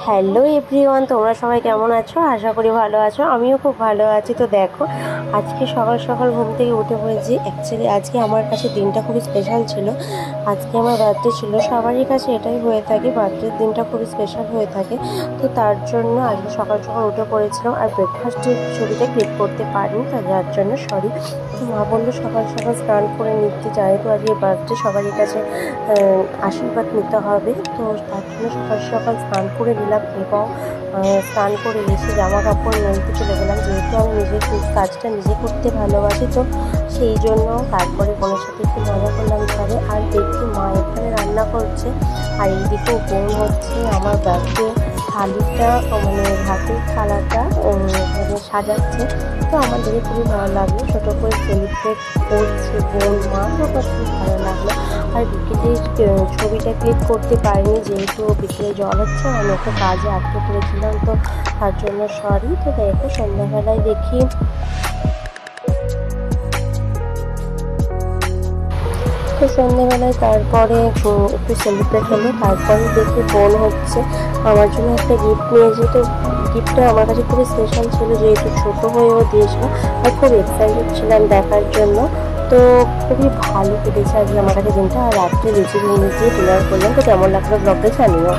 Hello everyone, তোমরা সবাই কেমন আছো? আশা করি ভালো আছো। আমিও খুব ভালো আছি। তো দেখো, আজকে সকাল সকাল ঘুম থেকে উঠে পড়েছি। অ্যাকচুয়ালি আজকে আমার কাছে দিনটা খুবই স্পেশাল ছিল। আজকে আমার বার্থডে ছিল। সবারই কাছে এটাই হয়ে থাকে, বার্থডের দিনটা খুবই স্পেশাল হয়ে থাকে। তো তার জন্য আজকে সকাল সকাল উঠে পড়েছিলাম, আর ব্রেকফাস্টের ছবিটা ক্লিক করতে পারিনি, তাই যার জন্য সরি। তো মা বললো সকাল সকাল স্নান করে নিতে, যেহেতু আজকে বার্থডে সবারই কাছে আশীর্বাদ নিতে হবে। তো তার জন্য সকাল সকাল স্নান করে নিলাম এবং স্নান করে এসে জামা কাপড় মেলতে চলে গেলাম। যেহেতু আমি নিজের কাজটা নিজে করতে ভালোবাসি, তো সেই জন্য তারপরে বোনের সাথে একটু মজা করলাম ঘরে। আর দেখি মা এখানে রান্না করছে, আর এইদিকে বোন হচ্ছে আমার বার্থডে থালিটা, মানে ভাতের থালাটা সাজাচ্ছে। তো আমার দেখে খুবই ভালো লাগলো, ছোটো করে সেলিব্রেট করছে বোন মা, তো খুব ভালো লাগলো। আর বিকেলে ছবিটা ক্লিক করতে পারিনি, যেহেতু বিকেলে জল হচ্ছে, আমি একটা কাজে আটকে পড়েছিলাম, তো তার জন্য সরি। তো দেখো সন্ধ্যাবেলায় দেখি তো সন্ধ্যাবেলায় তারপরে একটু সেলিব্রেট হলো। তারপরে দেখি বোন হচ্ছে আমার জন্য একটা গিফট নিয়েছে। তো গিফটটা আমার কাছে খুবই স্পেশাল ছিল, যেহেতু ছোটো হয়েও দিয়েছিল, আর খুব এক্সাইটেড ছিলাম দেখার জন্য। তো খুবই ভালো কেটেছে আজকে আমার কাছে দিনটা। আর রাত্রে লুচি দিয়ে ডিনার করলাম। তো কেমন লাগলো ব্লগটা জানিও।